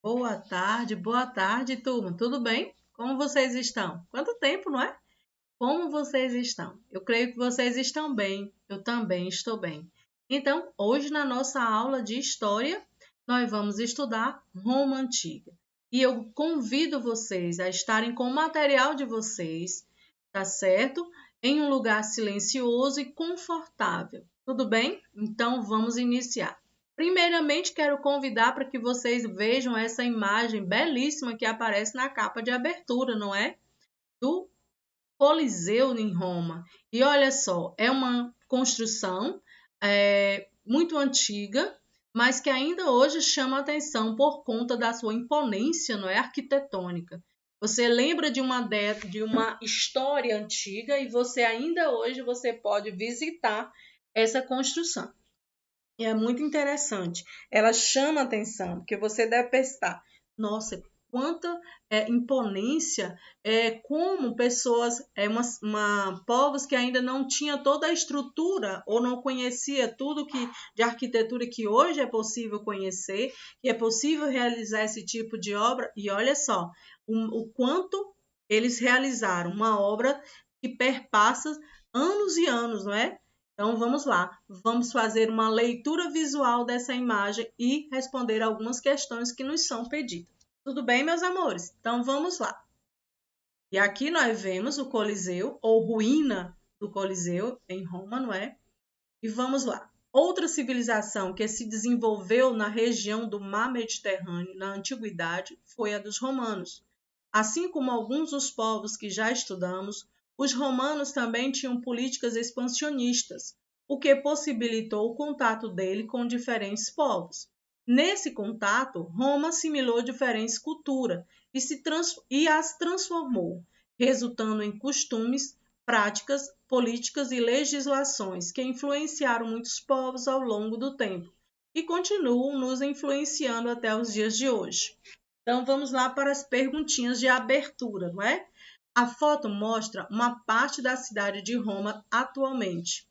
Boa tarde, turma. Tudo bem? Como vocês estão? Quanto tempo, não é? Como vocês estão? Eu creio que vocês estão bem. Eu também estou bem. Então, hoje na nossa aula de história, nós vamos estudar Roma Antiga. E eu convido vocês a estarem com o material de vocês, tá certo? Em um lugar silencioso e confortável. Tudo bem? Então, vamos iniciar. Primeiramente, quero convidar para que vocês vejam essa imagem belíssima que aparece na capa de abertura, não é? Do Coliseu em Roma. E olha só, é uma construção muito antiga, mas que ainda hoje chama atenção por conta da sua imponência, não é, arquitetônica. Você lembra de uma história antiga e você ainda hoje você pode visitar essa construção. E é muito interessante. Ela chama atenção, porque você deve pensar, nossa, quanta imponência, como pessoas, povos que ainda não tinham toda a estrutura ou não conhecia tudo de arquitetura que hoje é possível conhecer, que é possível realizar esse tipo de obra. E olha só, o quanto eles realizaram uma obra que perpassa anos e anos, não é? Então vamos lá, vamos fazer uma leitura visual dessa imagem e responder algumas questões que nos são pedidas. Tudo bem, meus amores? Então vamos lá. E aqui nós vemos o Coliseu, ou ruína do Coliseu em Roma, não é? E vamos lá. Outra civilização que se desenvolveu na região do Mar Mediterrâneo na antiguidade foi a dos romanos. Assim como alguns dos povos que já estudamos, os romanos também tinham políticas expansionistas, o que possibilitou o contato dele com diferentes povos. Nesse contato, Roma assimilou diferentes culturas e as transformou, resultando em costumes, práticas, políticas e legislações que influenciaram muitos povos ao longo do tempo e continuam nos influenciando até os dias de hoje. Então vamos lá para as perguntinhas de abertura, não é? A foto mostra uma parte da cidade de Roma atualmente.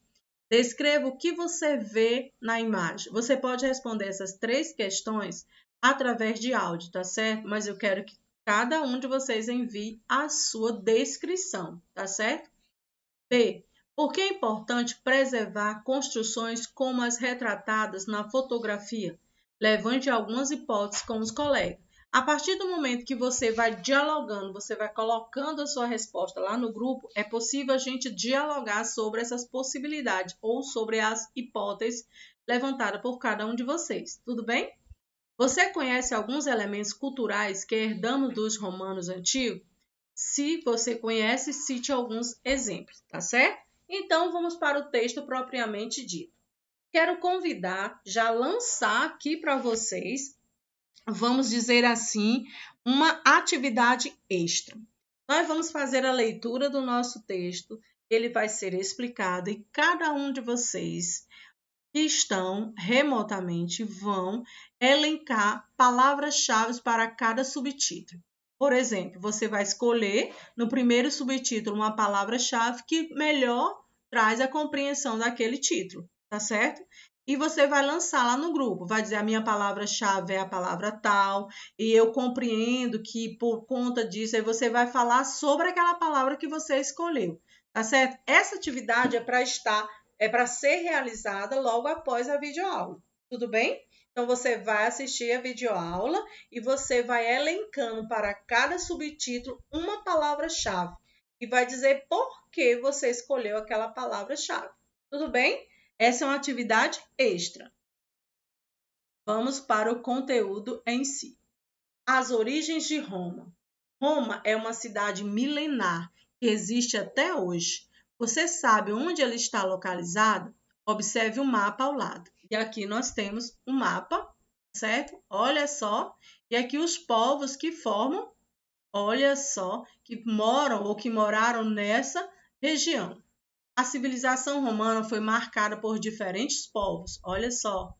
Descreva o que você vê na imagem. Você pode responder essas 3 questões através de áudio, tá certo? Mas eu quero que cada um de vocês envie a sua descrição, tá certo? B. Por que é importante preservar construções como as retratadas na fotografia? Levante algumas hipóteses com os colegas. A partir do momento que você vai dialogando, você vai colocando a sua resposta lá no grupo, é possível a gente dialogar sobre essas possibilidades ou sobre as hipóteses levantadas por cada um de vocês. Tudo bem? Você conhece alguns elementos culturais que herdamos dos romanos antigos? Se você conhece, cite alguns exemplos, tá certo? Então, vamos para o texto propriamente dito. Quero convidar, já lançar aqui para vocês, vamos dizer assim, uma atividade extra. Nós vamos fazer a leitura do nosso texto, ele vai ser explicado e cada um de vocês que estão remotamente vão elencar palavras-chave para cada subtítulo. Por exemplo, você vai escolher no primeiro subtítulo uma palavra-chave que melhor traz a compreensão daquele título, tá certo? E você vai lançar lá no grupo, vai dizer a minha palavra-chave é a palavra tal, e eu compreendo que por conta disso, aí você vai falar sobre aquela palavra que você escolheu, tá certo? Essa atividade é para ser realizada logo após a videoaula, tudo bem? Então, você vai assistir a videoaula e você vai elencando para cada subtítulo uma palavra-chave e vai dizer por que você escolheu aquela palavra-chave. Tudo bem? Essa é uma atividade extra. Vamos para o conteúdo em si. As origens de Roma. Roma é uma cidade milenar que existe até hoje. Você sabe onde ela está localizada? Observe o mapa ao lado. E aqui nós temos um mapa, certo? Olha só. E aqui os povos que formam, olha só, que moram ou que moraram nessa região. A civilização romana foi marcada por diferentes povos. Olha só.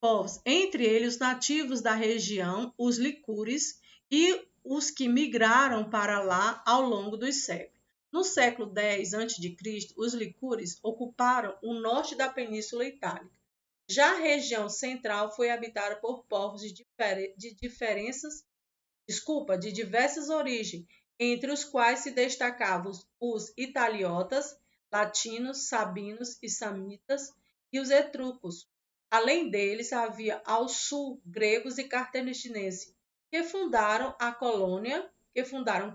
Povos, entre eles os nativos da região, os licures e os que migraram para lá ao longo dos séculos. No século X a.C., os licures ocuparam o norte da Península Itálica. Já a região central foi habitada por povos de diversas origens, entre os quais se destacavam os italiotas, latinos, sabinos e samitas e os etruscos. Além deles, havia ao sul gregos e cartaginenses, que fundaram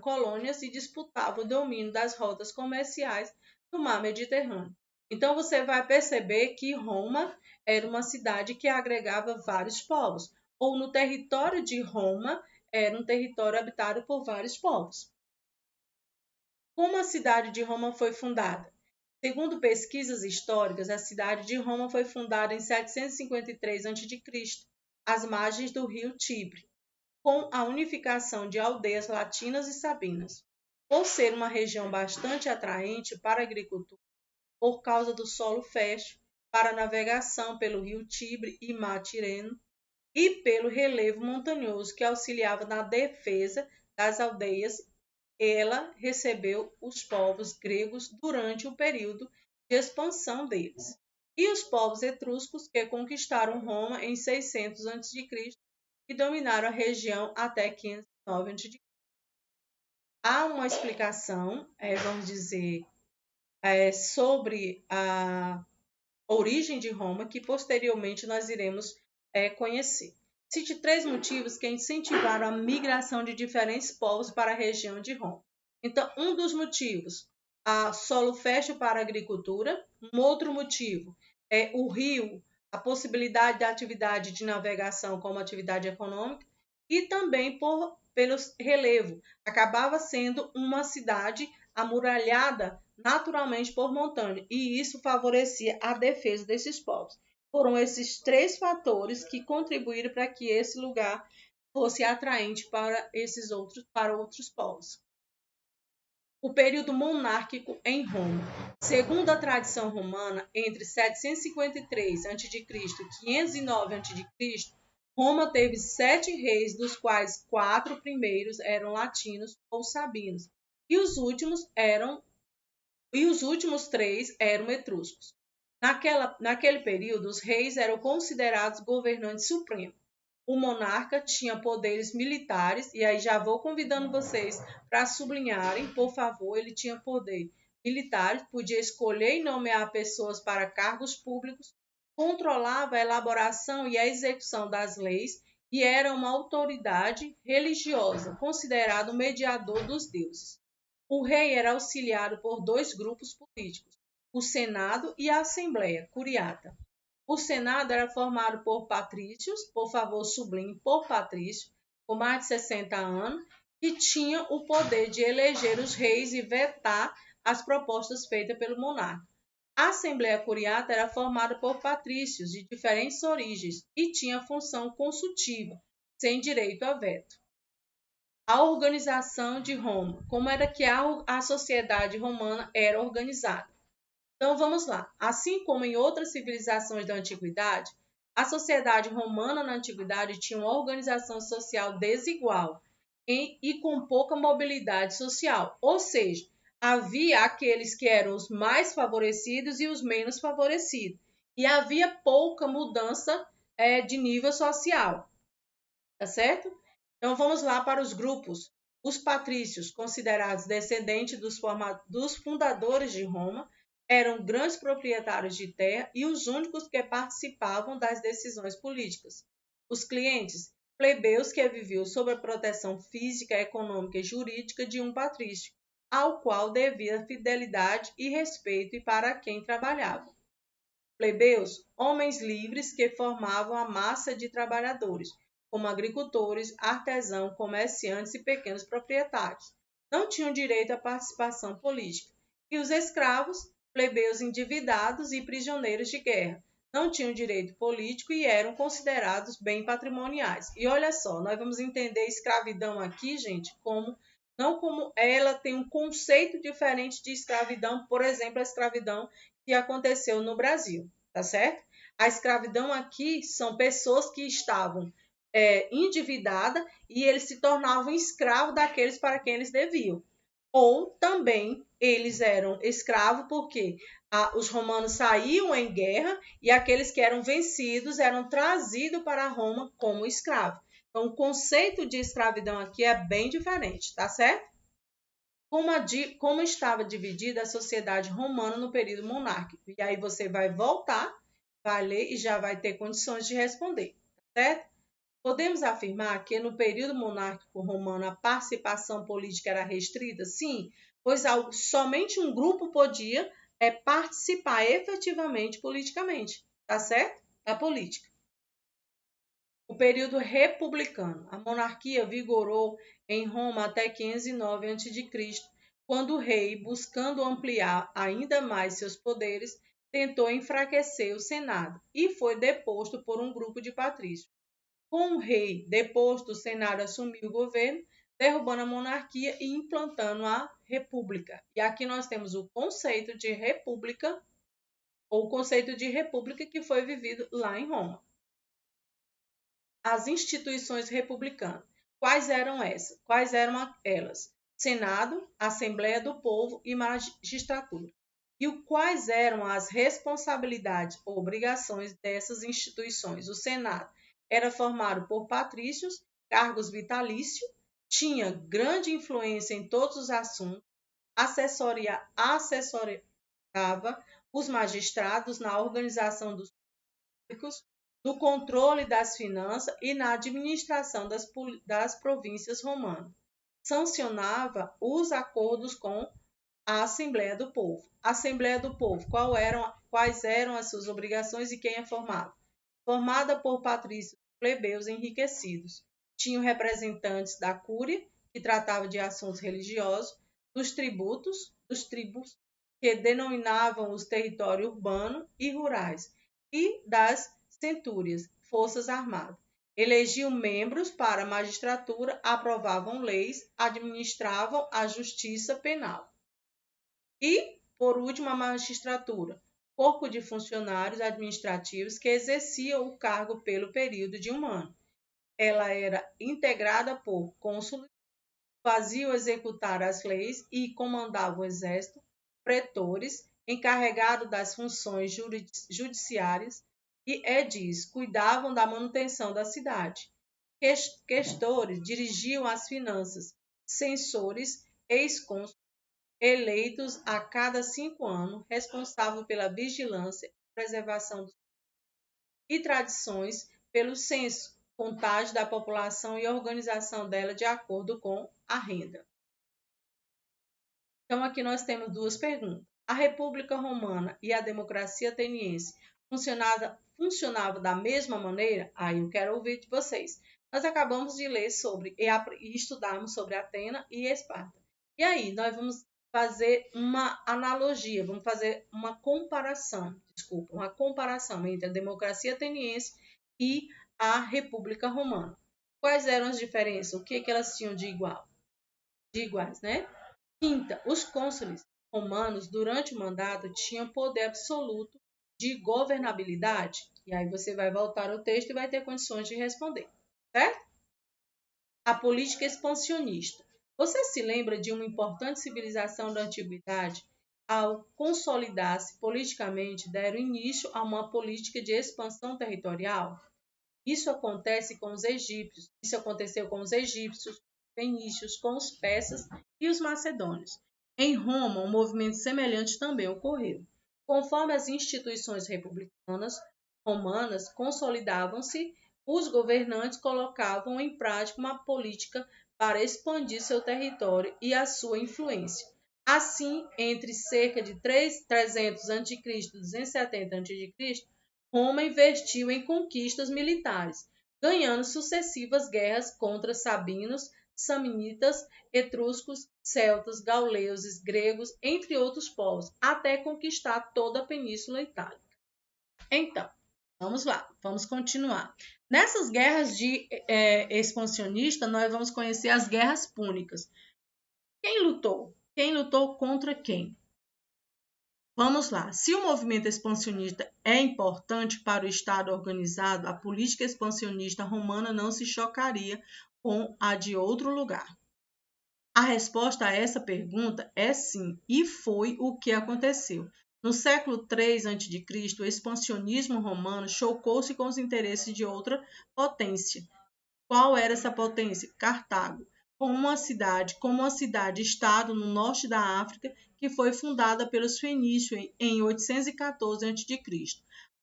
colônias e disputavam o domínio das rotas comerciais do mar Mediterrâneo. Então você vai perceber que Roma era uma cidade que agregava vários povos, ou no território de Roma era um território habitado por vários povos. Como a cidade de Roma foi fundada? Segundo pesquisas históricas, a cidade de Roma foi fundada em 753 a.C., às margens do rio Tibre, com a unificação de aldeias latinas e sabinas. Por ser uma região bastante atraente para a agricultura, por causa do solo fértil, para a navegação pelo rio Tibre e mar Tireno, e pelo relevo montanhoso que auxiliava na defesa das aldeias, ela recebeu os povos gregos durante o período de expansão deles, e os povos etruscos que conquistaram Roma em 600 a.C. e dominaram a região até 509 a.C. Há uma explicação, vamos dizer, sobre a origem de Roma, que posteriormente nós iremos conhecer. Cite 3 motivos que incentivaram a migração de diferentes povos para a região de Roma. Então, um dos motivos, a solo fértil para a agricultura. Um outro motivo é o rio, a possibilidade da atividade de navegação como atividade econômica, e também pelo relevo. Acabava sendo uma cidade amuralhada naturalmente por montanha, e isso favorecia a defesa desses povos. Foram esses 3 fatores que contribuíram para que esse lugar fosse atraente para outros povos. O período monárquico em Roma. Segundo a tradição romana, entre 753 a.C. e 509 a.C., Roma teve 7 reis, dos quais 4 primeiros eram latinos ou sabinos, e os últimos 3 eram etruscos. Naquele período, os reis eram considerados governantes supremos. O monarca tinha poderes militares, e aí já vou convidando vocês para sublinharem, por favor, ele tinha poder militar, podia escolher e nomear pessoas para cargos públicos, controlava a elaboração e a execução das leis e era uma autoridade religiosa, considerado o mediador dos deuses. O rei era auxiliado por 2 grupos políticos, o Senado e a Assembleia Curiata. O Senado era formado por patrícios, por favor, sublinhe, por patrício, com mais de 60 anos, que tinham o poder de eleger os reis e vetar as propostas feitas pelo monarca. A Assembleia Curiata era formada por patrícios de diferentes origens e tinha função consultiva, sem direito a veto. A organização de Roma. Como era que a sociedade romana era organizada? Então vamos lá. Assim como em outras civilizações da antiguidade, a sociedade romana na antiguidade tinha uma organização social desigual e com pouca mobilidade social, ou seja, havia aqueles que eram os mais favorecidos e os menos favorecidos, e havia pouca mudança de nível social, tá certo? Então vamos lá para os grupos. Os patrícios, considerados descendentes dos fundadores de Roma, eram grandes proprietários de terra e os únicos que participavam das decisões políticas. Os clientes, plebeus que viviam sob a proteção física, econômica e jurídica de um patrício, ao qual devia fidelidade e respeito e para quem trabalhava. Plebeus, homens livres que formavam a massa de trabalhadores, como agricultores, artesãos, comerciantes e pequenos proprietários. Não tinham direito à participação política. E os escravos, plebeus endividados e prisioneiros de guerra, não tinham direito político e eram considerados bens patrimoniais. E olha só, nós vamos entender escravidão aqui, gente, não como ela tem um conceito diferente de escravidão, por exemplo, a escravidão que aconteceu no Brasil, tá certo? A escravidão aqui são pessoas que estavam endividadas e eles se tornavam escravos daqueles para quem eles deviam. ou também eles eram escravos porque os romanos saíam em guerra e aqueles que eram vencidos eram trazidos para Roma como escravos. Então, o conceito de escravidão aqui é bem diferente, tá certo? Como estava dividida a sociedade romana no período monárquico. E aí você vai voltar, vai ler e já vai ter condições de responder, tá certo? Podemos afirmar que no período monárquico romano a participação política era restrita? Sim, pois somente um grupo podia participar efetivamente politicamente, tá certo? Da política. O período republicano. A monarquia vigorou em Roma até 509 a.C., quando o rei, buscando ampliar ainda mais seus poderes, tentou enfraquecer o Senado e foi deposto por um grupo de patrícios. Com o rei deposto, o Senado assumiu o governo, derrubando a monarquia e implantando a república. E aqui nós temos o conceito de república, ou o conceito de república que foi vivido lá em Roma. As instituições republicanas. Quais eram essas? Quais eram elas? Senado, Assembleia do Povo e Magistratura. E quais eram as responsabilidades ou obrigações dessas instituições? O Senado era formado por patrícios, cargos vitalícios, tinha grande influência em todos os assuntos, assessorava os magistrados na organização dos públicos, no controle das finanças e na administração das províncias romanas. Sancionava os acordos com a Assembleia do Povo. A Assembleia do Povo, quais eram as suas obrigações e quem a formava? Formada por patrícios plebeus enriquecidos. Tinham representantes da cúria, que tratava de assuntos religiosos, dos tribos, que denominavam os territórios urbanos e rurais, e das centúrias, forças armadas. Elegiam membros para a magistratura, aprovavam leis, administravam a justiça penal. E, por último, a magistratura, corpo de funcionários administrativos que exerciam o cargo pelo período de um ano. Ela era integrada por cônsules, faziam executar as leis e comandavam o exército, pretores, encarregados das funções judiciárias, e edis, cuidavam da manutenção da cidade. Questores dirigiam as finanças, censores, ex-cônsules, eleitos a cada 5 anos, responsável pela vigilância e preservação dos e tradições, pelo censo, contagem da população e organização dela de acordo com a renda. Então, aqui nós temos duas perguntas. A República Romana e a democracia ateniense funcionavam da mesma maneira? Aí eu quero ouvir de vocês. Nós acabamos de ler sobre e estudarmos sobre Atena e Esparta. E aí, nós vamos fazer uma analogia, vamos fazer uma comparação entre a democracia ateniense e a República Romana. Quais eram as diferenças? O que elas tinham de iguais, né? Quinta, os cônsules romanos, durante o mandato, tinham poder absoluto de governabilidade. E aí você vai voltar ao texto e vai ter condições de responder, certo? A política expansionista. Você se lembra de uma importante civilização da antiguidade? Ao consolidar-se politicamente, deram início a uma política de expansão territorial? Isso aconteceu com os egípcios, fenícios, com os persas e os macedônios. Em Roma, um movimento semelhante também ocorreu. Conforme as instituições republicanas romanas consolidavam-se, os governantes colocavam em prática uma política para expandir seu território e a sua influência. Assim, entre cerca de 300 a.C. e 270 a.C., Roma investiu em conquistas militares, ganhando sucessivas guerras contra sabinos, samnitas, etruscos, celtas, gauleses, gregos, entre outros povos, até conquistar toda a Península Itálica. Então, vamos lá, vamos continuar. Nessas guerras de expansionista, nós vamos conhecer as guerras púnicas. Quem lutou? Quem lutou contra quem? Vamos lá. Se o movimento expansionista é importante para o Estado organizado, a política expansionista romana não se chocaria com a de outro lugar. A resposta a essa pergunta é sim, e foi o que aconteceu. No século III a.C., o expansionismo romano chocou-se com os interesses de outra potência. Qual era essa potência? Cartago, como uma cidade-estado no norte da África, que foi fundada pelos fenícios em 814 a.C.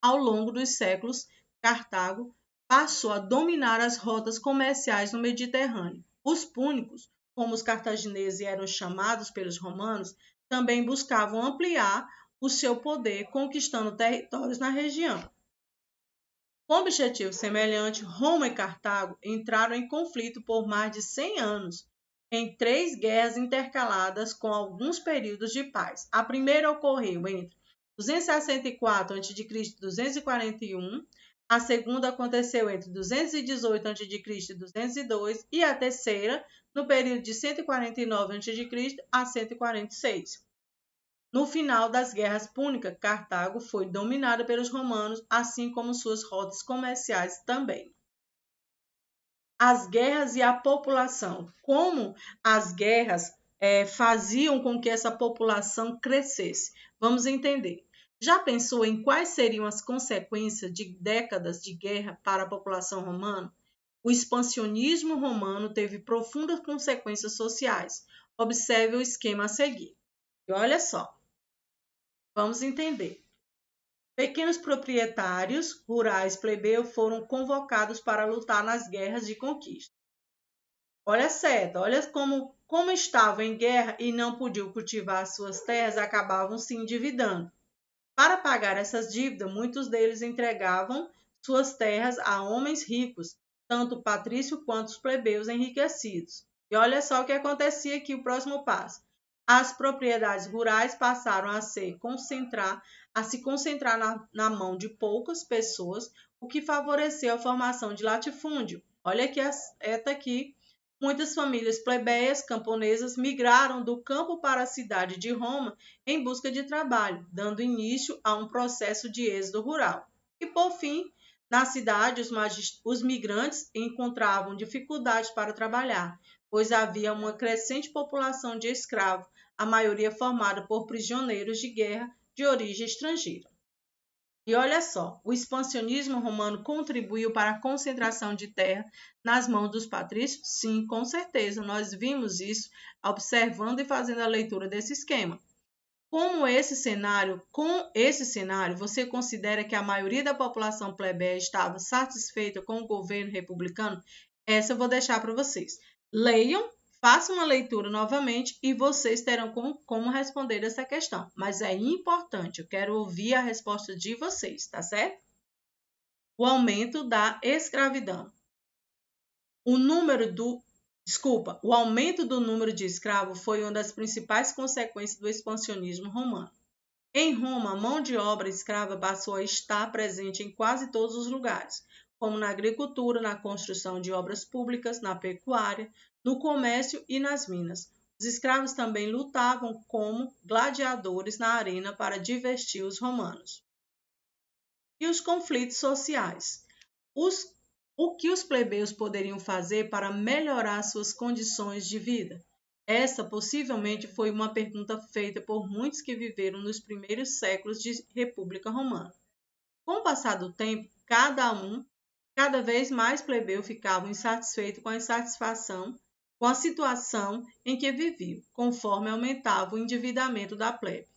Ao longo dos séculos, Cartago passou a dominar as rotas comerciais no Mediterrâneo. Os púnicos, como os cartagineses eram chamados pelos romanos, também buscavam ampliar o seu poder, conquistando territórios na região. Com objetivo semelhante, Roma e Cartago entraram em conflito por mais de 100 anos, em 3 guerras intercaladas com alguns períodos de paz. A primeira ocorreu entre 264 a.C. e 241, a segunda aconteceu entre 218 a.C. e 202 e a terceira no período de 149 a.C. a 146. No final das guerras púnicas, Cartago foi dominada pelos romanos, assim como suas rotas comerciais também. As guerras e a população. Como as guerras faziam com que essa população crescesse? Vamos entender. Já pensou em quais seriam as consequências de décadas de guerra para a população romana? O expansionismo romano teve profundas consequências sociais. Observe o esquema a seguir. E olha só. Vamos entender. Pequenos proprietários rurais plebeus foram convocados para lutar nas guerras de conquista. Olha certo, olha como estavam em guerra e não podiam cultivar suas terras, acabavam se endividando. Para pagar essas dívidas, muitos deles entregavam suas terras a homens ricos, tanto patrícios quanto os plebeus enriquecidos. E olha só o que acontecia aqui, o próximo passo. As propriedades rurais passaram a se concentrar na mão de poucas pessoas, o que favoreceu a formação de latifúndio. Olha aqui, aqui. Muitas famílias plebeias camponesas migraram do campo para a cidade de Roma em busca de trabalho, dando início a um processo de êxodo rural. E, por fim, na cidade, os migrantes encontravam dificuldades para trabalhar, pois havia uma crescente população de escravos, a maioria formada por prisioneiros de guerra de origem estrangeira. E olha só, o expansionismo romano contribuiu para a concentração de terra nas mãos dos patrícios? Sim, com certeza. Nós vimos isso observando e fazendo a leitura desse esquema. Com esse cenário, você considera que a maioria da população plebeia estava satisfeita com o governo republicano? Essa eu vou deixar para vocês. Leiam, façam uma leitura novamente e vocês terão como responder essa questão. Mas é importante, eu quero ouvir a resposta de vocês, tá certo? O aumento da escravidão. O aumento do número de escravos foi uma das principais consequências do expansionismo romano. Em Roma, a mão de obra escrava passou a estar presente em quase todos os lugares, como na agricultura, na construção de obras públicas, na pecuária, no comércio e nas minas. Os escravos também lutavam como gladiadores na arena para divertir os romanos. E os conflitos sociais? O que os plebeus poderiam fazer para melhorar suas condições de vida? Essa possivelmente foi uma pergunta feita por muitos que viveram nos primeiros séculos de República Romana. Com o passar do tempo, cada vez mais plebeus ficavam insatisfeitos com a situação em que viviam, conforme aumentava o endividamento da plebe,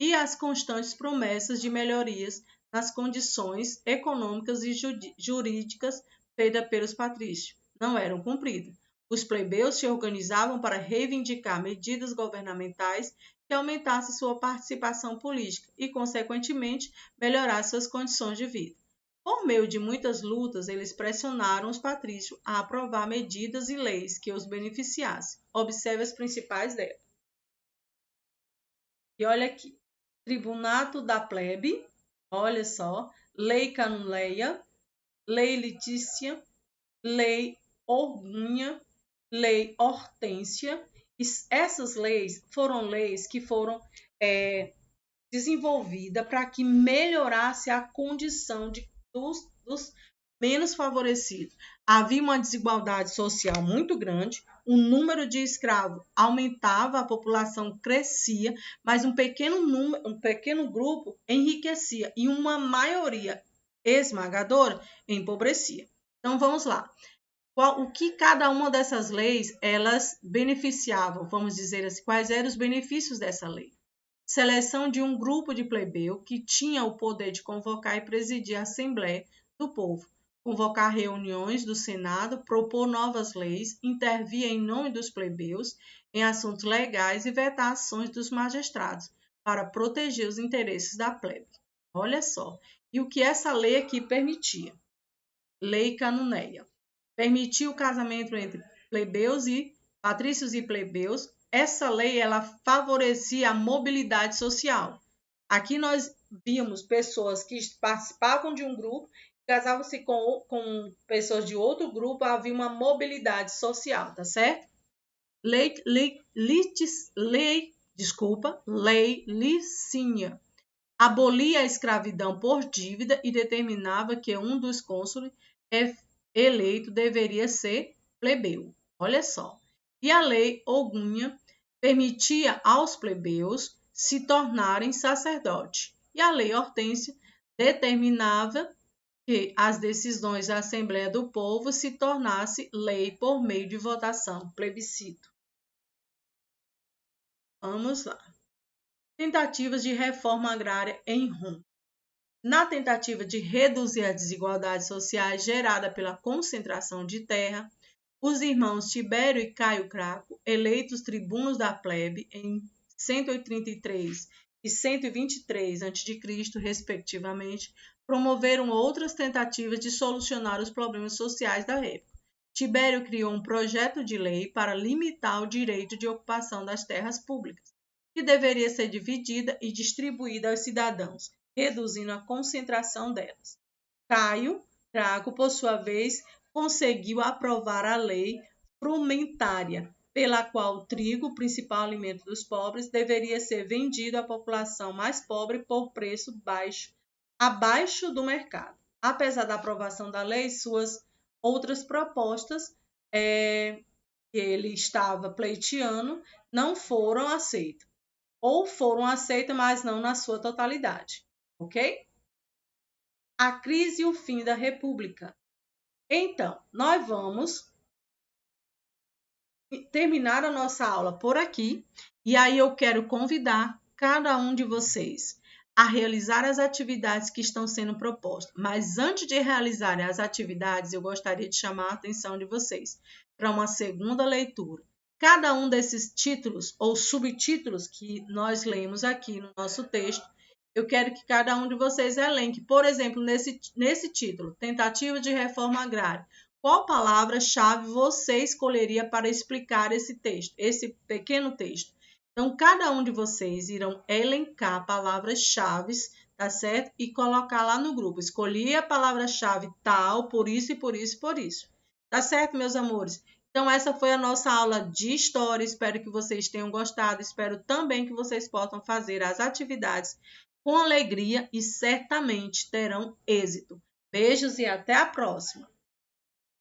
e as constantes promessas de melhorias nas condições econômicas e jurídicas feitas pelos patrícios não eram cumpridas. Os plebeus se organizavam para reivindicar medidas governamentais que aumentassem sua participação política e, consequentemente, melhorassem suas condições de vida. Por meio de muitas lutas, eles pressionaram os patrícios a aprovar medidas e leis que os beneficiassem. Observe as principais delas. E olha aqui. Tribunato da plebe, olha só, Lei Canuleia, Lei Litícia, Lei Orgunha, Lei Hortência. Essas leis foram leis que foram desenvolvidas para que melhorasse a condição dos menos favorecidos. Havia uma desigualdade social muito grande, o número de escravos aumentava, a população crescia, mas um pequeno grupo enriquecia e uma maioria esmagadora empobrecia. Então vamos lá. O que cada uma dessas leis elas beneficiavam, vamos dizer assim, quais eram os benefícios dessa lei? Seleção de um grupo de plebeu que tinha o poder de convocar e presidir a Assembleia do Povo, convocar reuniões do Senado, propor novas leis, intervir em nome dos plebeus em assuntos legais e vetar ações dos magistrados para proteger os interesses da plebe. Olha só. E o que essa lei aqui permitia? Lei Canonéia. Permitiu o casamento entre plebeus e patrícios e plebeus. Essa lei ela favorecia a mobilidade social. Aqui nós víamos pessoas que participavam de um grupo, casavam-se com pessoas de outro grupo, havia uma mobilidade social, tá certo? Lei Licínia abolia a escravidão por dívida e determinava que um dos cônsules eleito deveria ser plebeu. Olha só. E a lei Ogúnia permitia aos plebeus se tornarem sacerdotes. E a lei Hortência determinava que as decisões da Assembleia do Povo se tornassem lei por meio de votação, plebiscito. Vamos lá. Tentativas de reforma agrária em Roma. Na tentativa de reduzir as desigualdades sociais geradas pela concentração de terra, os irmãos Tibério e Caio Craco, eleitos tribunos da plebe em 133 e 123 a.C., respectivamente, promoveram outras tentativas de solucionar os problemas sociais da época. Tibério criou um projeto de lei para limitar o direito de ocupação das terras públicas, que deveria ser dividida e distribuída aos cidadãos, reduzindo a concentração delas. Caio Craco, por sua vez, conseguiu aprovar a lei frumentária, pela qual o trigo, principal alimento dos pobres, deveria ser vendido à população mais pobre por preço baixo, abaixo do mercado. Apesar da aprovação da lei, suas outras propostas que ele estava pleiteando não foram aceitas. Ou foram aceitas, mas não na sua totalidade. Ok? A crise e o fim da República. Então, nós vamos terminar a nossa aula por aqui e aí eu quero convidar cada um de vocês a realizar as atividades que estão sendo propostas. Mas antes de realizarem as atividades, eu gostaria de chamar a atenção de vocês para uma segunda leitura. Cada um desses títulos ou subtítulos que nós lemos aqui no nosso texto, eu quero que cada um de vocês elenque, por exemplo, nesse título, Tentativa de Reforma Agrária. Qual palavra-chave você escolheria para explicar esse texto, esse pequeno texto? Então, cada um de vocês irão elencar palavras-chave, tá certo? E colocar lá no grupo. Escolhi a palavra-chave tal, por isso e por isso e por isso. Tá certo, meus amores? Então, essa foi a nossa aula de história. Espero que vocês tenham gostado. Espero também que vocês possam fazer as atividades com alegria e certamente terão êxito. Beijos e até a próxima!